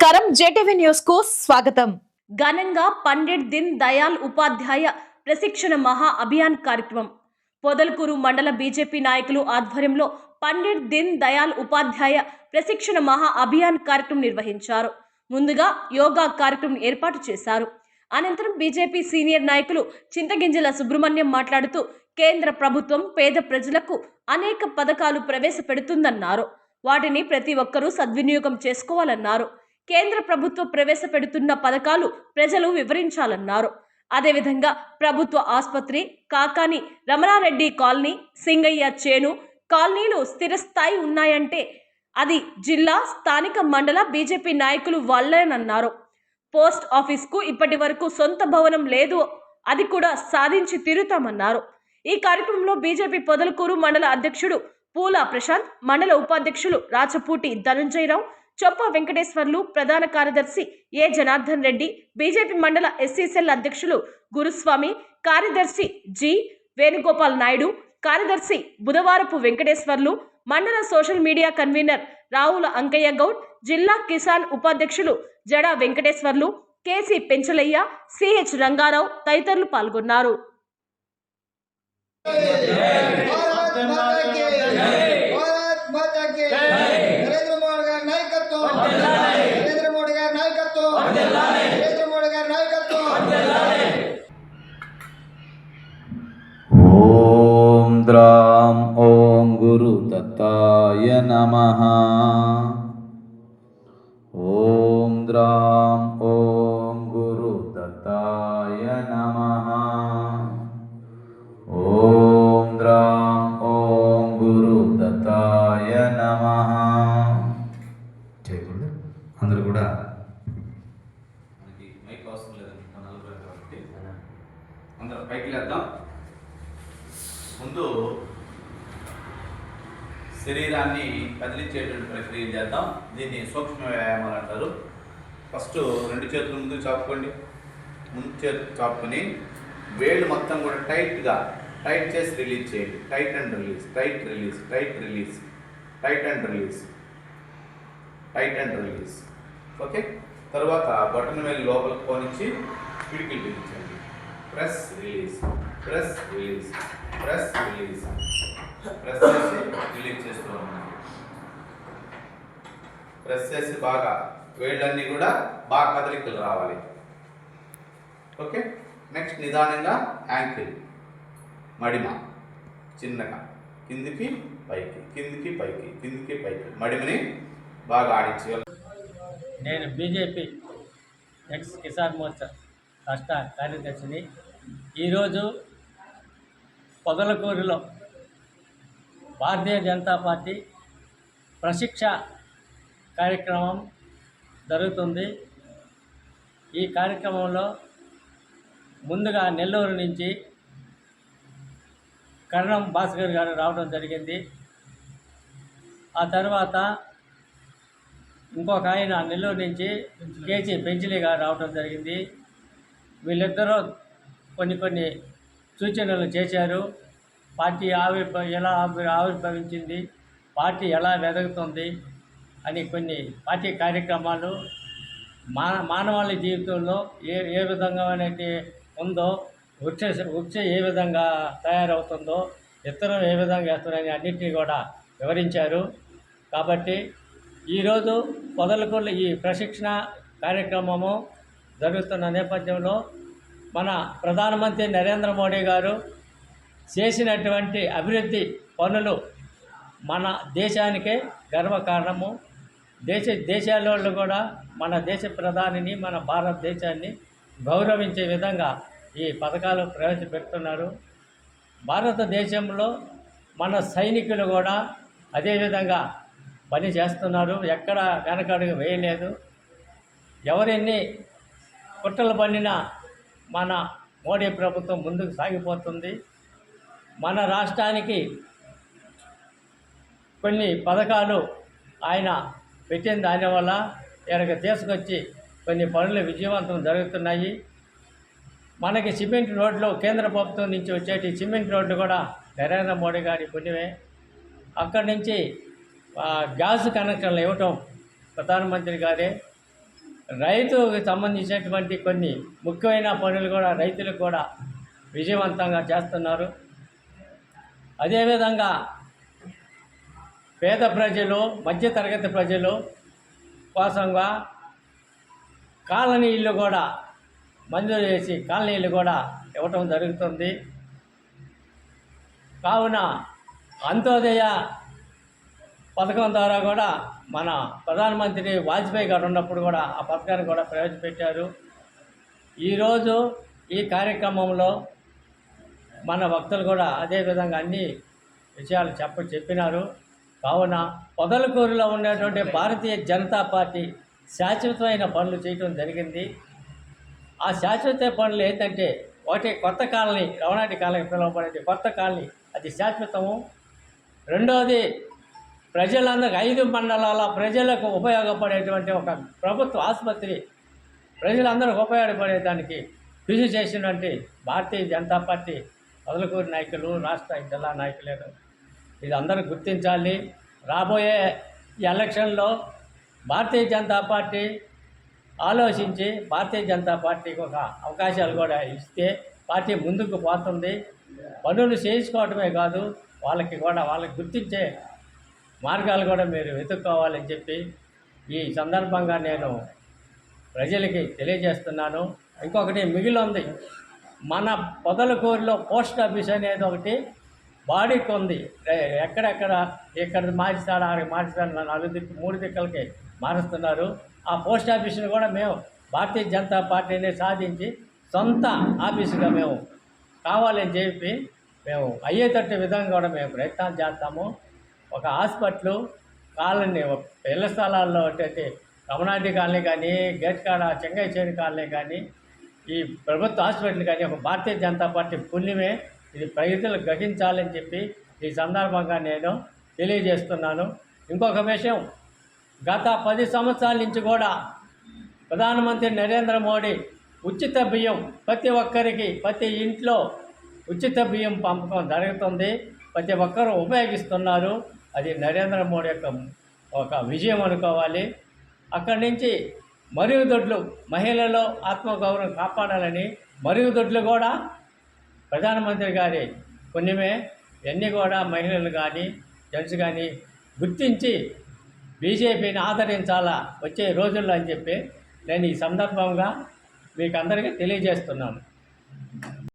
నమస్కారం JTV news కు స్వాగతం. ఘనంగా పండిట్ దీన్ దయాళ్ ఉపాధ్యాయ ప్రశిక్షణ మహా అభియాన్ కార్యక్రమం పొదలకూరు మండల బీజేపీ నాయకులు ఆధ్వర్యంలో పండిట్ దీన్ దయాళ్ ఉపాధ్యాయ ప్రశిక్షణ మహా అభియాన్ కార్యక్రమం నిర్వహించారు. ముందుగా యోగా కార్యక్రమం ఏర్పాటు చేశారు. అనంతరం బీజేపీ సీనియర్ నాయకులు చింతగింజల సుబ్రహ్మణ్యం మాట్లాడుతూ కేంద్ర ప్రభుత్వం పేద ప్రజలకు అనేక పథకాలు ప్రవేశపెడుతుందన్నారు. వాటిని ప్రతి ఒక్కరూ సద్వినియోగం చేసుకోవాలన్నారు. కేంద్ర ప్రభుత్వం ప్రవేశపెడుతున్న పథకాలు ప్రజలు వివరించాలన్నారు. అదేవిధంగా ప్రభుత్వ ఆసుపత్రి, కాకాని రమణారెడ్డి కాలనీ, సింగయ్య చేను కాలనీలు స్థిరస్థాయి ఉన్నాయంటే అది జిల్లా స్థానిక మండల బీజేపీ నాయకులు వల్లేనన్నారు. పోస్ట్ ఆఫీస్కు ఇప్పటి వరకు సొంత భవనం లేదు, అది కూడా సాధించి తీరుతామన్నారు. ఈ కార్యక్రమంలో బీజేపీ పొదలకూరు మండల అధ్యక్షుడు పూల ప్రశాంత్, మండల ఉపాధ్యక్షులు రాచపూటి ధనంజయరావు, చొప్ప వెంకటేశ్వర్లు, ప్రధాన కార్యదర్శి ఏ జనార్దన్ రెడ్డి, బీజేపీ మండల ఎస్సీసెల్ అధ్యక్షులు గురుస్వామి, కార్యదర్శి జి వేణుగోపాల్ నాయుడు, కార్యదర్శి బుధవారపు వెంకటేశ్వర్లు, మండల social media convener Ravula Ankaiah Goud, జిల్లా కిసాన్ ఉపాధ్యక్షులు జడా వెంకటేశ్వర్లు, కేసీ పెంచలయ్య, సిహెచ్ రంగారావు తదితరులు పాల్గొన్నారు. ఓం ద్రాం ఓం గురు దత్తాయ నమః. ఓం ద్రాం ఓం గురు దత్తాయ నమః. ఓం ద్రాం ఓం గురు దత్తాయ నమః. చేయకుండా అందరూ కూడా మనకి మైక్ అవసరం లేదండి, నలుగురు కాబట్టి అందరూ పైకి లేద్దాం. ముందు శరీరాన్ని కదిలించేటువంటి ప్రక్రియ చేద్దాం. దీన్ని సూక్ష్మ వ్యాయామాలు అంటారు. ఫస్ట్ రెండు చేతులు ముందుకు చాపుకోండి. ముందు చేతులు చాపుకొని వేళ్ళు మొత్తం కూడా టైట్ చేసి రిలీజ్ చేయండి. Tight and release, tight release, tight release, tight and release, tight and release. Okay. తర్వాత బటన్ వేలు లోపలికి పోనిచ్చి పిడికిలు బిగించండి. Press release, press release, press release, press చేసి రిలీజ్ చేస్తూ ఉన్నాను. ప్రెస్ చేసి బాగా వేళ్ళన్నీ కూడా బాగా కదలికలు రావాలి. ఓకే. నెక్స్ట్ నిదానంగా యాంకిల్ మడిమ చిన్నగా కిందికి పైకి, కిందికి పైకి, కిందికి పైకి మడిమని బాగా ఆడించగల. నేను బీజేపీ ఎక్స్ కిసాన్ మోర్చా రాష్ట్ర కార్యదర్శిని. ఈరోజు పొదలకూరులో భారతీయ జనతా పార్టీ ప్రశిక్ష కార్యక్రమం జరుగుతుంది. ఈ కార్యక్రమంలో ముందుగా నెల్లూరు నుంచి కరణం భాస్కర్ గారు రావడం జరిగింది. ఆ తర్వాత ఇంకొక ఆయన నెల్లూరు నుంచి కేసీ పెంచలీ గారు రావడం జరిగింది. వీళ్ళిద్దరూ కొన్ని సూచనలు చేశారు. పార్టీ ఎలా ఆవిర్భవించింది, పార్టీ ఎలా వెదగుతుంది అని కొన్ని పార్టీ కార్యక్రమాలు మానవాళి జీవితంలో ఏ విధంగా అయితే ఉందో, వృక్ష ఏ విధంగా తయారవుతుందో, ఇతరం ఏ విధంగా వేస్తున్నారని అన్నింటినీ కూడా వివరించారు. కాబట్టి ఈరోజు పొదలకూరులో ఈ ప్రశిక్షణ కార్యక్రమము జరుగుతున్న నేపథ్యంలో మన ప్రధానమంత్రి నరేంద్ర మోడీ గారు చేసినటువంటి అభివృద్ధి పనులు మన దేశానికే గర్వకారణము. దేశాలలో కూడా మన దేశ ప్రధానిని, మన భారతదేశాన్ని గౌరవించే విధంగా ఈ పథకాలు ప్రవేశపెడుతున్నారు. భారతదేశంలో మన సైనికులు కూడా అదేవిధంగా పని చేస్తున్నారు. ఎక్కడ వెనకడుగు వేయలేదు. ఎవరెన్ని కుట్రలు పన్నినా మన మోడీ ప్రభుత్వం ముందుకు సాగిపోతుంది. మన రాష్ట్రానికి కొన్ని పథకాలు ఆయన పెట్టిన దానివల్ల ఇక్కడికి తీసుకొచ్చి కొన్ని పనులు విజయవంతం జరుగుతున్నాయి. మనకి సిమెంట్ రోడ్లు కేంద్ర ప్రభుత్వం నుంచి వచ్చేటి సిమెంట్ రోడ్లు కూడా నరేంద్ర మోడీ గారి పుణ్యమే. అక్కడి నుంచి గ్యాస్ కనెక్షన్లు ఇవ్వటం ప్రధానమంత్రి గారే. రైతుకు సంబంధించినటువంటి కొన్ని ముఖ్యమైన పనులు కూడా రైతులకు కూడా విజయవంతంగా చేస్తున్నారు. అదేవిధంగా పేద ప్రజలు, మధ్యతరగతి ప్రజలు కోసంగా కాలనీ ఇల్లు కూడా మంజూరు చేసి కాలనీలు కూడా ఇవ్వటం జరుగుతుంది. కావున అంత్యోదయ పథకం ద్వారా కూడా మన ప్రధానమంత్రి వాజ్పేయి గారు ఉన్నప్పుడు కూడా ఆ పథకాన్ని కూడా ప్రవేశపెట్టారు. ఈరోజు ఈ కార్యక్రమంలో మన భక్తులు కూడా అదేవిధంగా అన్ని విషయాలు చెప్పినారు. కావున పొదలకూరులో ఉన్నటువంటి భారతీయ జనతా పార్టీ శాశ్వతమైన పనులు చేయటం జరిగింది. ఆ శాశ్వత పనులు ఏంటంటే ఒకటి కొత్త కాలనీ, రవణాటి కాలనీ పిలువబడేది కొత్త కాలనీ, అది శాశ్వతము. రెండవది ప్రజలందరికీ 5 మండలాల ప్రజలకు ఉపయోగపడేటువంటి ఒక ప్రభుత్వ ఆసుపత్రి ప్రజలందరికీ ఉపయోగపడేదానికి కృషి చేసినటువంటి భారతీయ జనతా పార్టీ పొదలకూరు నాయకులు, రాష్ట్ర జిల్లా నాయకులు ఇది అందరూ గుర్తించాలి. రాబోయే ఎలక్షన్లో భారతీయ జనతా పార్టీ ఆలోచించి భారతీయ జనతా పార్టీకి ఒక అవకాశాలు కూడా ఇస్తే పార్టీ ముందుకు పోతుంది. పనులు చేయించుకోవటమే కాదు, వాళ్ళకి గుర్తించే మార్గాలు కూడా మీరు వెతుక్కోవాలని చెప్పి ఈ సందర్భంగా నేను ప్రజలకి తెలియజేస్తున్నాను. ఇంకొకటి మిగిలి ఉంది, మన పొదలకూరులో పోస్ట్ ఆఫీస్ అనేది ఒకటి బాడీకి ఉంది. ఎక్కడెక్కడ ఇక్కడ మార్చుతాడు, ఆడికి మార్చుతాడు, 4 దిక్కు 3 దిక్కులకి మారుస్తున్నారు. ఆ పోస్ట్ ఆఫీసుని కూడా మేము భారతీయ జనతా పార్టీని సాధించి సొంత ఆఫీసుగా మేము కావాలని చెప్పి మేము అయ్యేటట్టు విధంగా కూడా మేము ప్రయత్నాలు చేస్తాము. ఒక హాస్పిటల్ కాలనీ, ఇళ్ల స్థలాల్లో అంటే రమణారెడ్డి కాలనీ కానీ, గేట్కాడ చెంగైచేరి కాలనీ కానీ, ఈ ప్రభుత్వ హాస్పిటల్ కానీ ఒక భారతీయ జనతా పార్టీ పుణ్యమే. ఇది ప్రజలు గ్రహించాలని చెప్పి ఈ సందర్భంగా నేను తెలియజేస్తున్నాను. ఇంకొక విషయం, గత 10 సంవత్సరాల నుంచి కూడా ప్రధానమంత్రి నరేంద్ర మోడీ ఉచిత బియ్యం ప్రతి ఒక్కరికి, ప్రతి ఇంట్లో ఉచిత బియ్యం పంపకం జరుగుతుంది. ప్రతి ఒక్కరూ ఉపయోగిస్తున్నారు. అది నరేంద్ర మోడీ యొక్క ఒక విజయం అనుకోవాలి. అక్కడి నుంచి మరుగుదొడ్లు, మహిళలు ఆత్మగౌరవం కాపాడాలని మరుగుదొడ్లు కూడా ప్రధానమంత్రి గారి పుణ్యమే. ఇవన్నీ కూడా మహిళలు కానీ జెంట్స్ కానీ గుర్తించి బీజేపీని ఆదరించాలా వచ్చే రోజుల్లో అని చెప్పి నేను ఈ సందర్భంగా మీకు అందరికీ తెలియజేస్తున్నాను.